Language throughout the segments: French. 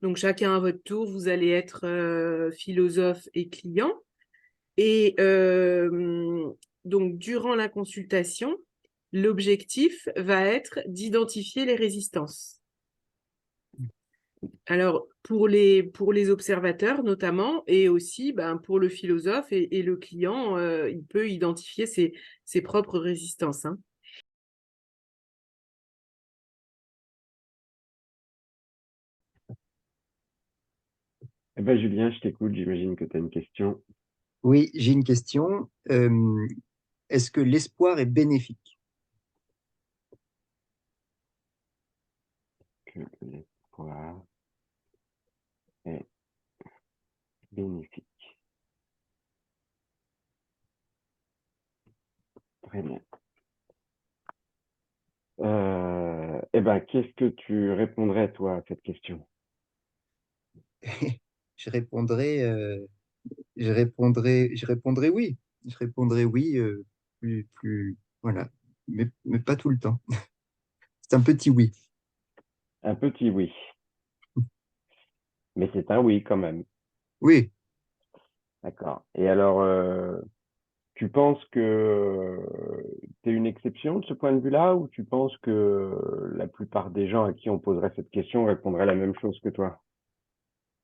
Donc, chacun à votre tour, vous allez être philosophe et client. Et donc, durant la consultation, l'objectif va être d'identifier les résistances. Alors, pour les observateurs notamment, et aussi ben, pour le philosophe et le client, il peut identifier ses propres résistances, hein. Eh ben, Julien, je t'écoute, j'imagine que tu as une question. Oui, j'ai une question. Est-ce que l'espoir est bénéfique? Que l'espoir est bénéfique. Très bien. Eh ben, qu'est-ce que tu répondrais, toi, à cette question? Je répondrai, je répondrai oui. Je répondrai oui, voilà, mais pas tout le temps. C'est un petit oui. Un petit oui, mais c'est un oui quand même. Oui, D'accord. Et alors, tu penses que tu es une exception de ce point de vue-là, ou tu penses que la plupart des gens à qui on poserait cette question répondraient la même chose que toi?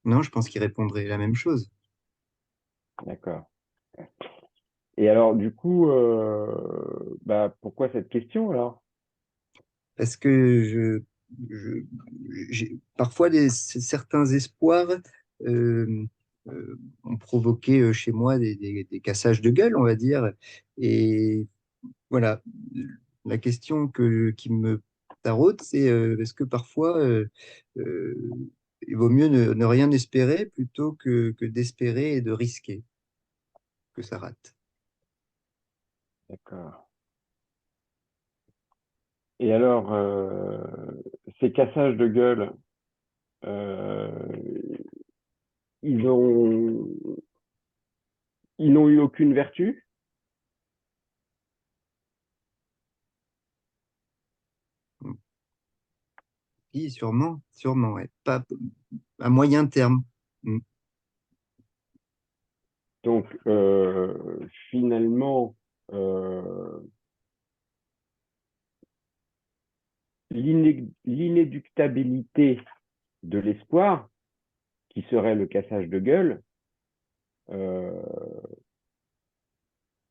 non, je pense qu'il répondrait la même chose. D'accord. Et alors, du coup, bah, pourquoi cette question alors? Parce que j'ai parfois certains espoirs euh, ont provoqué chez moi des cassages de gueule, on va dire. Et voilà, la question qui me taraude, c'est est-ce que parfois euh, il vaut mieux ne rien espérer plutôt que d'espérer et de risquer que ça rate. D'accord. Et alors, ces cassages de gueule, euh, ils ont, ils n'ont eu aucune vertu? Oui, sûrement, sûrement, ouais. Pas à moyen terme. Mm. Donc, finalement, euh, l'inéductabilité de l'espoir, qui serait le cassage de gueule, euh,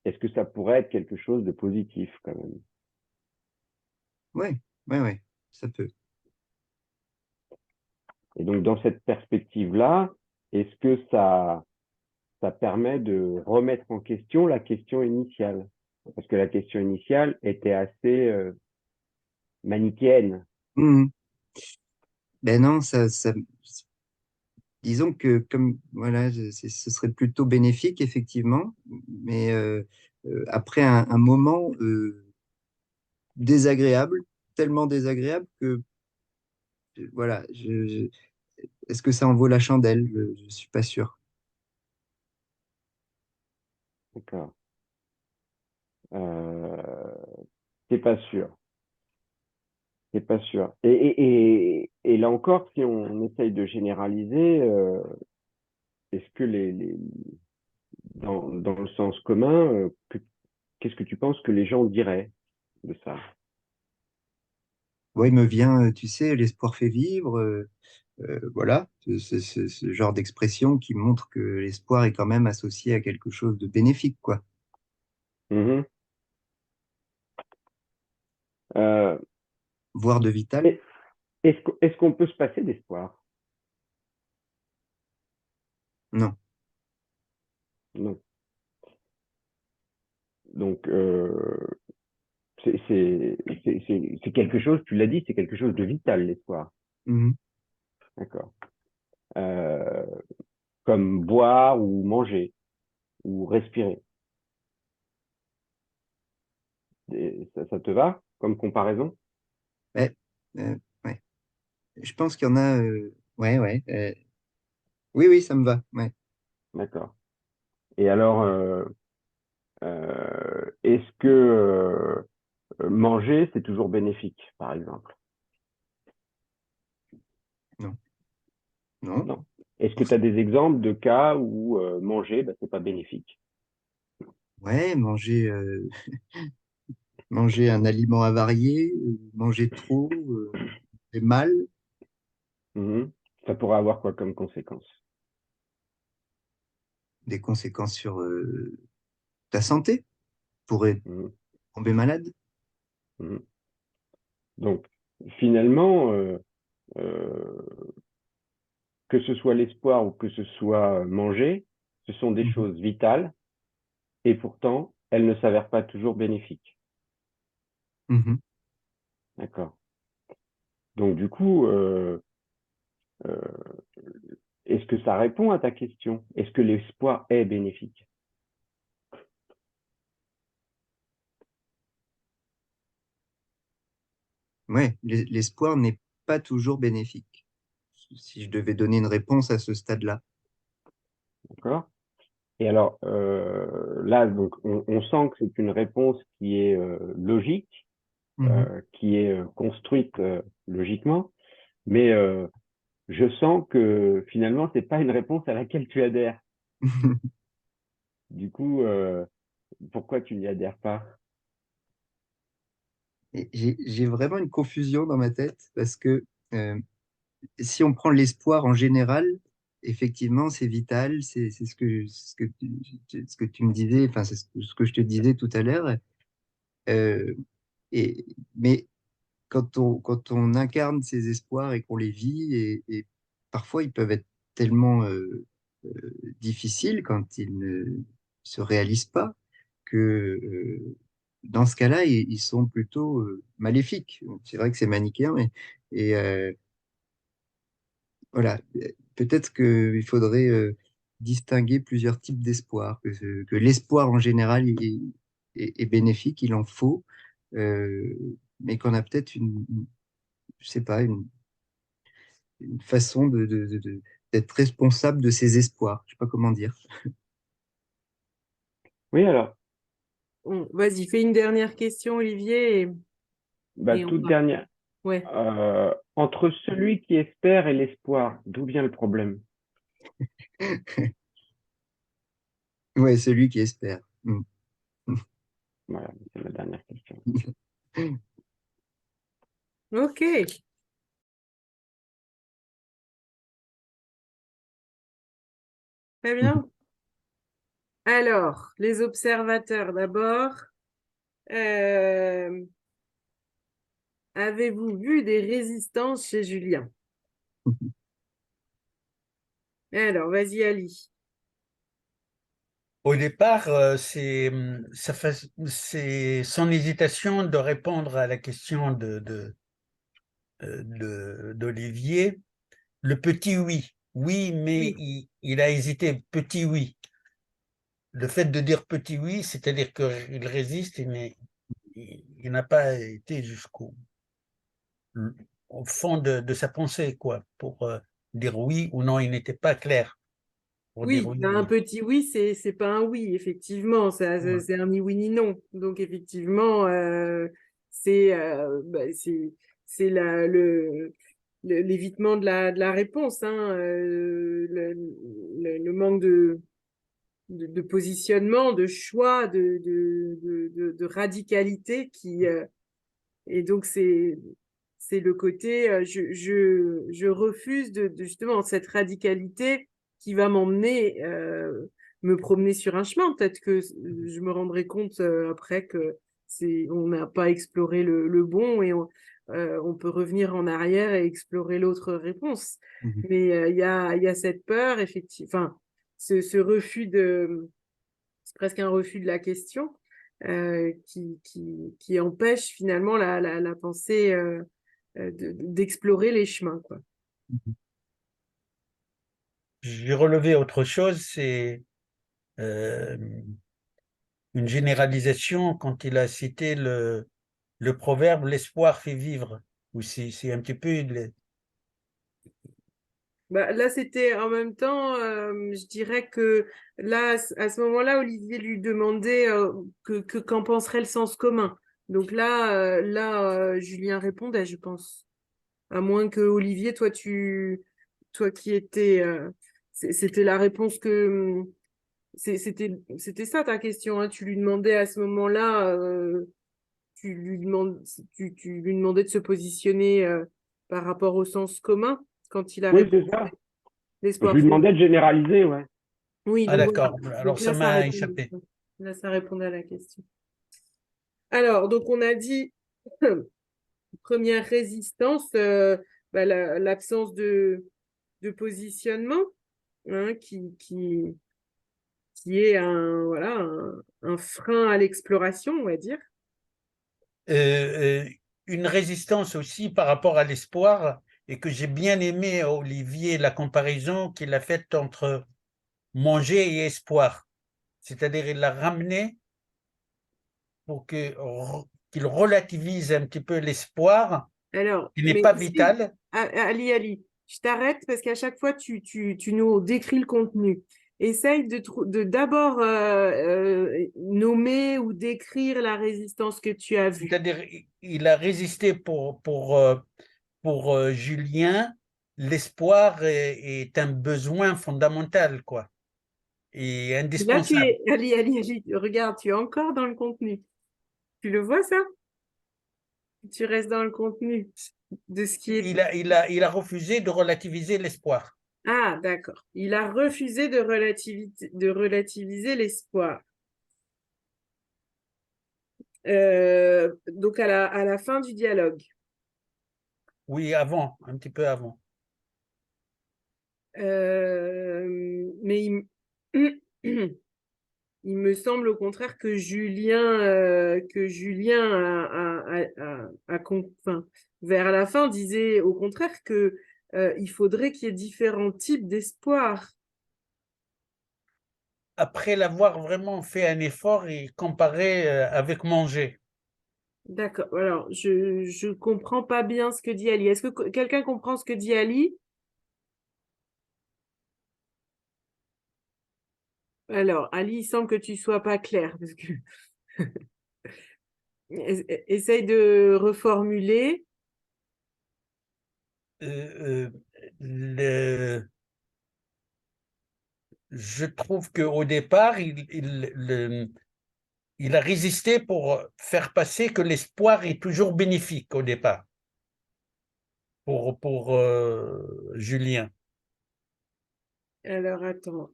est-ce que ça pourrait être quelque chose de positif quand même? Ouais, ouais, ouais, ça peut. Et donc, dans cette perspective-là, est-ce que ça permet de remettre en question la question initiale? Parce que la question initiale était assez manichéenne. Mhm. Ben non, disons que comme voilà, ce serait plutôt bénéfique effectivement, mais après un moment désagréable, tellement désagréable que voilà, est-ce que ça en vaut la chandelle? Je suis pas sûr. D'accord. Euh, c'est pas sûr. C'est pas sûr. Et là encore, si on essaye de généraliser, est-ce que dans le sens commun, qu'est-ce que tu penses que les gens diraient de ça? Ouais, il me vient, tu sais, l'espoir fait vivre. Voilà, c'est ce genre d'expression qui montre que l'espoir est quand même associé à quelque chose de bénéfique, quoi, Mhm. Euh, voire de vital. est- est-ce qu'on peut se passer d'espoir? Non. Non. Donc, c'est quelque chose, tu l'as dit, c'est quelque chose de vital, l'espoir. Mhm. D'accord. Euh, comme boire ou manger ou respirer. Et ça te va comme comparaison? Ouais, ouais. Je pense qu'il y en a. Ouais, ouais. Oui, oui, ça me va. Ouais. D'accord. Et alors, est-ce que manger, c'est toujours bénéfique, par exemple? Non. Non? Non. Est-ce que tu as des exemples de cas où manger, c'est pas bénéfique? Ouais, manger un aliment avarié, manger trop, fait mal, Mhm. Ça pourrait avoir quoi comme conséquence? des conséquences sur ta santé, pourrais Mhm. tomber malade. Mhm. Donc, finalement, euh, que ce soit l'espoir ou que ce soit manger, ce sont des Mhm. choses vitales et pourtant, elles ne s'avèrent pas toujours bénéfiques. Mhm. D'accord. Donc, du coup, euh, est-ce que ça répond à ta question? Est-ce que l'espoir est bénéfique? Ouais, l'espoir n'est pas toujours bénéfique. Si je devais donner une réponse à ce stade-là. D'accord? Et alors, là, donc, on sent que c'est une réponse qui est logique, Mhm. qui est construite logiquement, mais je sens que finalement, c'est pas une réponse à laquelle tu adhères. Du coup, pourquoi tu n'y adhères pas? Et j'ai vraiment une confusion dans ma tête parce que euh, si on prend l'espoir en général, effectivement, c'est vital, c'est ce que tu me disais, enfin, c'est ce que je te disais tout à l'heure. Euh, et, mais quand on incarne ces espoirs et qu'on les vit, et parfois ils peuvent être tellement difficiles quand ils ne se réalisent pas que dans ce cas-là, ils sont plutôt maléfiques. C'est vrai que c'est manichéen, et voilà. Peut-être qu'il faudrait distinguer plusieurs types d'espoir, que l'espoir en général est bénéfique, il en faut, euh, mais qu'on a peut-être je sais pas, une façon d'être responsable de ses espoirs. Je sais pas comment dire. Oui, alors, Bon, vas-y, fais une dernière question, Olivier, et on toute va. dernière. Ouais. Entre celui qui espère et l'espoir, d'où vient le problème? Ouais, celui qui espère. Mm. Voilà, c'est ma dernière question. Ok, très bien. Alors, les observateurs d'abord. Euh, Avez-vous vu des résistances chez Julien? Alors, vas-y, Ali. Au départ, c'est son hésitation de répondre à la question d'Olivier. Le petit oui. Oui, mais Oui, il a hésité. Petit oui. Le fait de dire petit oui, c'est-à-dire qu'il résiste, mais il n'a pas été au fond de sa pensée, quoi, pour dire oui ou non. Il n'était pas clair pour dire oui, oui ou un non. petit oui, c'est pas un oui, effectivement. Ouais. C'est un ni oui ni non. Donc, effectivement, c'est c'est l'évitement de la réponse, hein, le manque de positionnement, de choix, de radicalité qui, et donc c'est le côté, je refuse justement cette radicalité qui va m'emmener me promener sur un chemin. Peut-être que je me rendrai compte après que on n'a pas exploré le bon et on peut revenir en arrière et explorer l'autre réponse. Mhm. Mais il y a cette peur, effectivement, enfin, ce refus c'est presque un refus de la question qui empêche finalement la pensée d'explorer les chemins, quoi. J'ai relevé autre chose, c'est euh, une généralisation quand il a cité le proverbe l'espoir fait vivre. Ou c'est un petit peu. Bah, là, c'était en même temps, je dirais que là, à ce moment-là, Olivier lui demandait qu'en penserait le sens commun. Donc là, Julien répondait, je pense. À moins que Olivier, toi, toi qui étais, c'était la réponse que, c'était ça ta question, hein. Tu lui demandais à ce moment-là, tu lui demandais de se positionner par rapport au sens commun quand il a Oui, répondu c'est ça. Je l'espoir lui fait. demandais de généraliser, ouais. Oui, Ah donc voilà. d'accord, alors Donc ça là, m'a échappé. ça répondait à la question. Alors, donc on a dit première résistance, l'absence de positionnement, hein, qui est voilà, un frein à l'exploration, on va dire. Une résistance aussi par rapport à l'espoir, et que j'ai bien aimé, Olivier, la comparaison qu'il a faite entre manger et espoir. C'est-à-dire, il l'a ramené pour qu'il relativise un petit peu l'espoir, Alors, qui n'est mais pas vital. Ali, je t'arrête parce qu'à chaque fois, tu nous décris le contenu. Essaye de d'abord nommer ou décrire la résistance que tu as vue. C'est-à-dire, il a résisté pour Julien. L'espoir est un besoin fondamental, quoi, et Là, indispensable. Ali, regarde, tu es encore dans le contenu. Tu le vois, ça? Tu restes dans le contenu de ce qui est. Il a refusé de relativiser l'espoir. Ah, d'accord. Il a refusé de relativiser l'espoir. Donc, à la fin du dialogue. Oui, avant, un petit peu avant. Mais il me semble au contraire que Julien enfin, vers la fin disait au contraire que il faudrait qu'il y ait différents types d'espoir. Après l'avoir vraiment fait un effort et comparé avec manger. D'accord. Alors, je comprends pas bien ce que dit Ali. Est-ce que quelqu'un comprend ce que dit Ali? Alors, Ali, il semble que tu sois pas clair parce que essaye de reformuler. Euh, je trouve qu'au départ, il a résisté pour faire passer que l'espoir est toujours bénéfique au départ pour Julien. Alors, attends.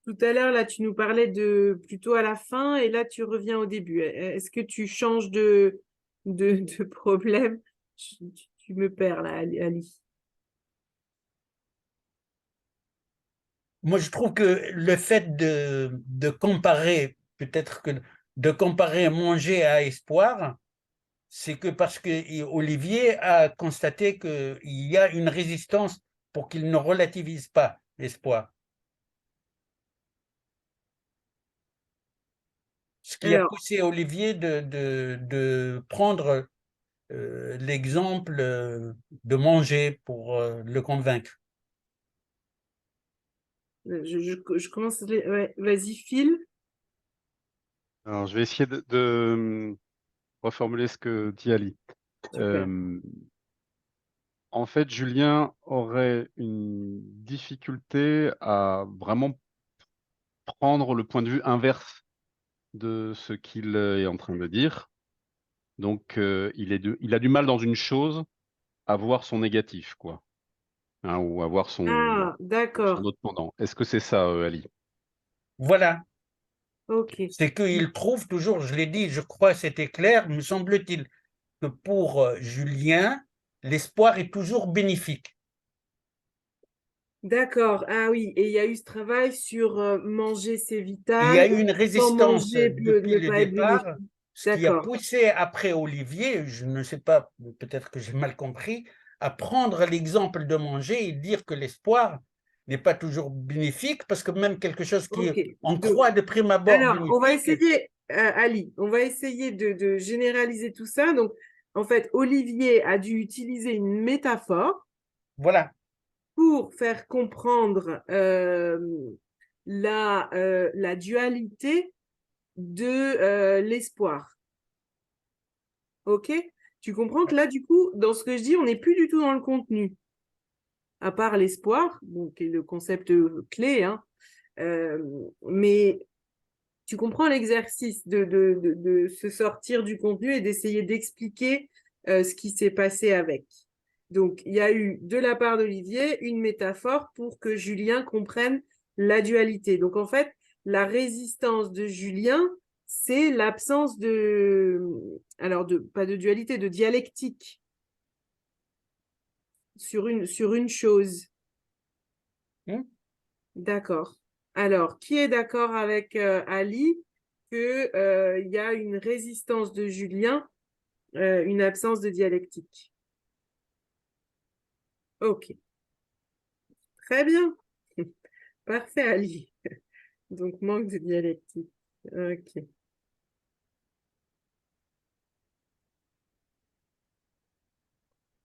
Tout à l'heure, là, tu nous parlais de plutôt à la fin et là, tu reviens au début. Est-ce que tu changes de problème? Tu me perds là, Ali. Moi, je trouve que le fait de comparer, peut-être que de comparer manger à espoir, c'est que parce que Olivier a constaté qu'il y a une résistance pour qu'il ne relativise pas l'espoir. Ce qui a Alors, poussé Olivier de prendre l'exemple de manger pour le convaincre. je commence. Ouais, vas-y, Phil. Alors, je vais essayer de reformuler ce que dit Ali. Super. En fait, Julien aurait une difficulté à vraiment prendre le point de vue inverse de ce qu'il est en train de dire. Donc, il a du mal dans une chose à voir son négatif, quoi, hein, ou à voir Ah, son d'accord. autre pendant. Est-ce que c'est ça, Ali? Voilà, Ok. c'est qu'il trouve toujours, je l'ai dit, je crois que c'était clair, me semble-t-il, que pour Julien, l'espoir est toujours bénéfique. D'accord. Ah oui. Et il y a eu ce travail sur manger, c'est Il y vital. a eu une Sans résistance manger peut depuis ne le pas être départ, bénéfique. ce qui a D'accord. poussé après Olivier, je ne sais pas, peut-être que j'ai mal compris, à prendre l'exemple de manger et dire que l'espoir n'est pas toujours bénéfique, parce que même quelque chose qui Ok. on Donc, croit de prime abord alors, on va bénéfique, essayer, Ali, on va essayer de généraliser tout ça. Donc, en fait, Olivier a dû utiliser une métaphore voilà. pour faire comprendre la dualité de l'espoir. OK? Tu comprends que là, du coup, dans ce que je dis, on n'est plus du tout dans le contenu. à part l'espoir, bon, qui est le concept clé, hein, mais tu comprends l'exercice de se sortir du contenu et d'essayer d'expliquer ce qui s'est passé avec. Donc, il y a eu de la part d'Olivier une métaphore pour que Julien comprenne la dualité. Donc, en fait, la résistance de Julien, c'est l'absence pas de dualité, de dialectique sur une chose. D'accord. Alors, qui est d'accord avec Ali qu'il y a une résistance de Julien, une absence de dialectique? Ok, très bien. Parfait, Ali. Donc, manque de dialectique. Ok.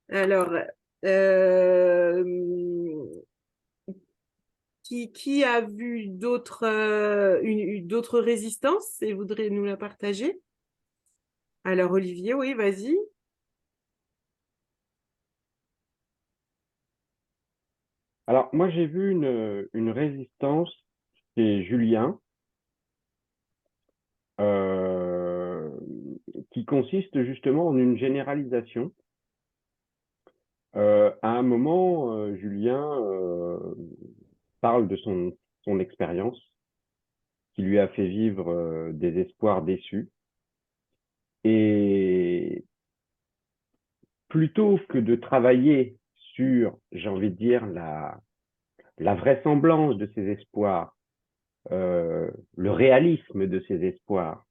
Alors, euh, qui a vu d'autres résistances et voudrait nous la partager? Alors, Olivier, oui, vas-y. Alors, moi, j'ai vu une résistance chez Julien euh, qui consiste justement en une généralisation. À un moment, Julien parle de son expérience qui lui a fait vivre des espoirs déçus. Et plutôt que de travailler sur, j'ai envie de dire, la vraisemblance de ces espoirs, le réalisme de ces espoirs,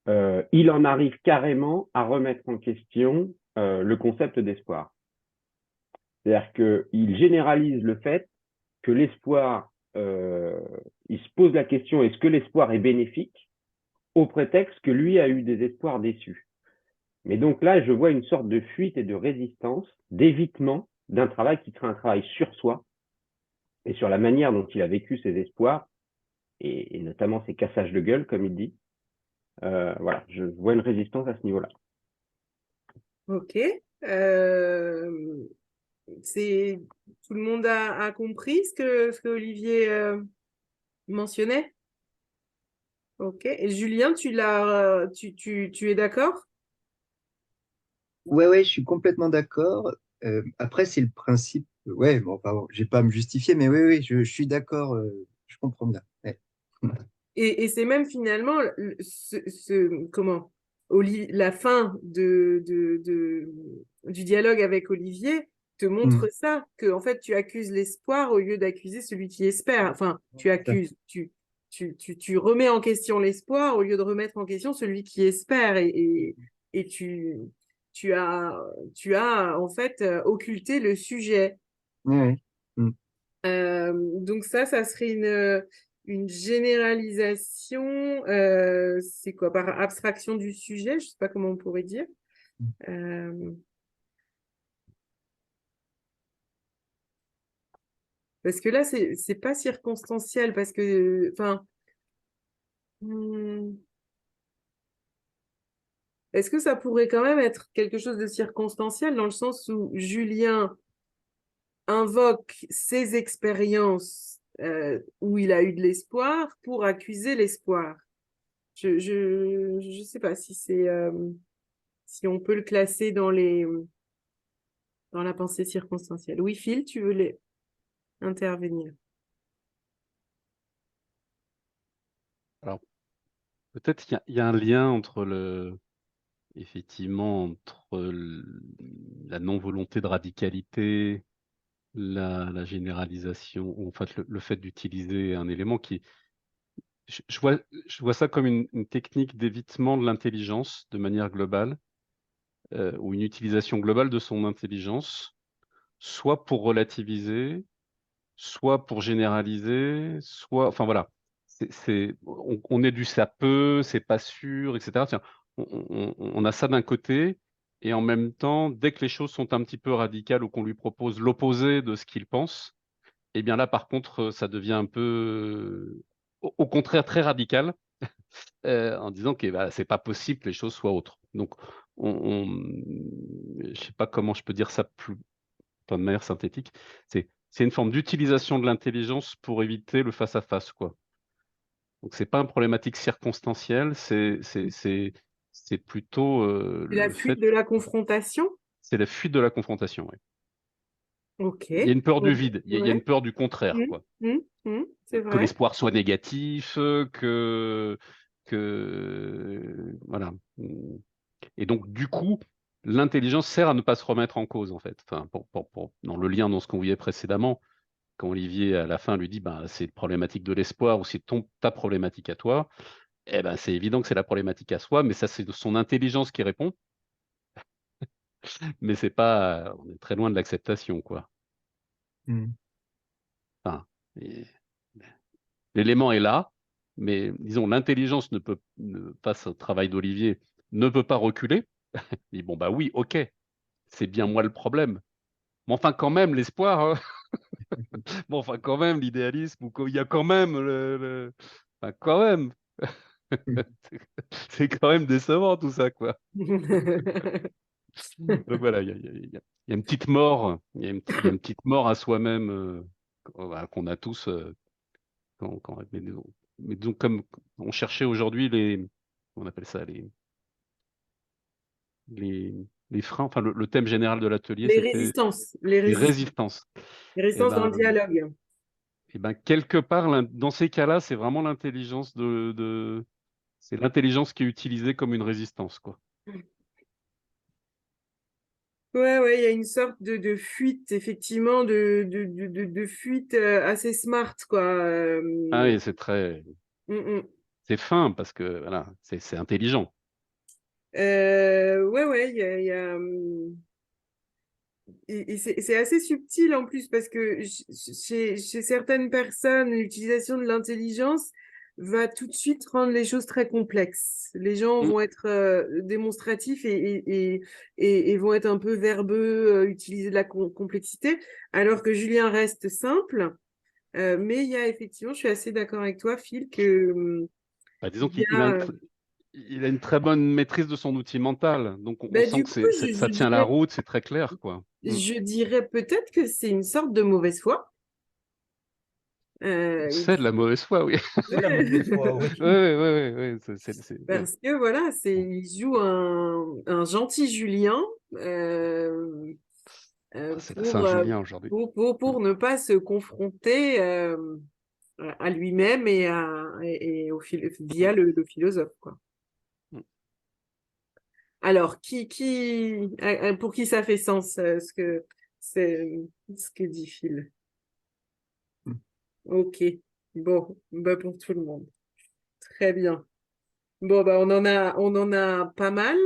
il en arrive carrément à remettre en question le concept d'espoir. C'est-à-dire qu'il généralise le fait que l'espoir, il se pose la question, est-ce que l'espoir est bénéfique, au prétexte que lui a eu des espoirs déçus. Mais donc là, je vois une sorte de fuite et de résistance, d'évitement d'un travail qui serait un travail sur soi et sur la manière dont il a vécu ses espoirs, et notamment ses cassages de gueule, comme il dit. Voilà, je vois une résistance à ce niveau-là. Ok. C'est tout le monde a compris ce que Olivier mentionnait? Ok. Et Julien, tu es d'accord? Ouais, je suis complètement d'accord. Après, c'est le principe. Ouais, bon, pardon, j'ai pas à me justifier, mais oui, je suis d'accord. Je comprends bien. Ouais. Et c'est même finalement comment la fin du dialogue avec Olivier te Hmm, montre ça, que en fait tu accuses l'espoir au lieu d'accuser celui qui espère. Enfin, tu tout à fait. accuses, tu remets en question l'espoir au lieu de remettre en question celui qui espère et tu as en fait occulté le sujet. Ouais, ouais. Hmm. Donc ça serait une généralisation, c'est quoi, par abstraction du sujet, je sais pas comment on pourrait dire. Euh, Parce que là, c'est pas circonstanciel, parce que, enfin, hmm, est-ce que ça pourrait quand même être quelque chose de circonstanciel dans le sens où Julien invoque ses expériences où il a eu de l'espoir pour accuser l'espoir? Je sais pas si on peut le classer dans la pensée circonstancielle. Oui, Phil, tu voulais intervenir. Alors, peut-être qu'il y a un lien effectivement, entre la non-volonté de radicalité, la généralisation, ou en fait, le fait d'utiliser un élément qui, je vois ça comme une technique d'évitement de l'intelligence de manière globale, ou une utilisation globale de son intelligence, soit pour relativiser, soit pour généraliser, soit, enfin voilà, on est du ça peut, c'est pas sûr, etc. Tiens, on a ça d'un côté, et en même temps, dès que les choses sont un petit peu radicales ou qu'on lui propose l'opposé de ce qu'il pense, eh bien là, par contre, ça devient un peu, au contraire, très radical, en disant que bah, c'est pas possible que les choses soient autres. Donc, je sais pas comment je peux dire ça enfin, de manière synthétique, c'est une forme d'utilisation de l'intelligence pour éviter le face-à-face, quoi. Donc, c'est pas une problématique circonstancielle, c'est plutôt La le fuite fait, de la confrontation? c'est la fuite de la confrontation. Ouais. Ok. Il y a une peur du Ouais, vide, il y a une ouais. peur du contraire, Mm, quoi. c'est Que vrai. l'espoir soit négatif, voilà. Et donc, du coup, l'intelligence sert à ne pas se remettre en cause, en fait. Enfin, dans le lien dans ce qu'on voyait précédemment, quand Olivier, à la fin, lui dit, bah, c'est problématique de l'espoir ou c'est ta problématique à toi, eh ben, c'est évident que c'est la problématique à soi, mais ça, c'est son intelligence qui répond, mais c'est pas, on est très loin de l'acceptation, quoi. Mm. Enfin, l'élément est là, mais disons, l'intelligence face au travail d'Olivier, ne peut pas reculer. Il dit, bon, bah oui, ok, c'est bien moi le problème. Mais enfin, quand même, l'espoir, hein. Bon, enfin, quand même, l'idéalisme, il y a quand même enfin, quand même, c'est quand même décevant tout ça, quoi. Donc voilà, il y a une petite mort, il y a une petite mort à soi-même voilà, qu'on a tous. Mais disons, comme on cherchait aujourd'hui on appelle ça les freins, enfin le thème général de l'atelier, Les c'était résistances, les résistances. les Et résistances dans le ben, dialogue. quelque part, dans ces cas-là, c'est vraiment l'intelligence c'est l'intelligence qui est utilisée comme une résistance, quoi. Ouais, ouais, il y a une sorte de fuite, effectivement, de fuite assez smart, quoi. Ah Euh, oui, mm, mm. c'est fin parce que voilà, c'est intelligent. Ouais, ouais, et c'est assez subtil en plus parce que chez certaines personnes, l'utilisation de l'intelligence va tout de suite rendre les choses très complexes. Les gens Mm. vont être démonstratifs et vont être un peu verbeux, utiliser de la complexité, alors que Julien reste simple. Mais il y a effectivement, je suis assez d'accord avec toi, Phil, que Bah, disons il y qu'il a, a, il a une très bonne maîtrise de son outil mental. Donc on bah, sent du que coup, ça tient la route, c'est très clair, quoi. Mm. je dirais peut-être que c'est une sorte de mauvaise foi. C'est de la mauvaise foi, oui. C'est la mauvaise foi, oui. Oui, oui, oui, oui, ouais. Parce que voilà, il joue un gentil Julien Ah, c'est la Saint-Julien aujourd'hui. Mm. pour ne pas se confronter à lui-même via le philosophe, quoi. Mm. Alors, pour qui ça fait sens, c'est ce que dit Phil? Ok, bon, bah pour tout le monde. Très bien. Bon, bah on en a pas mal.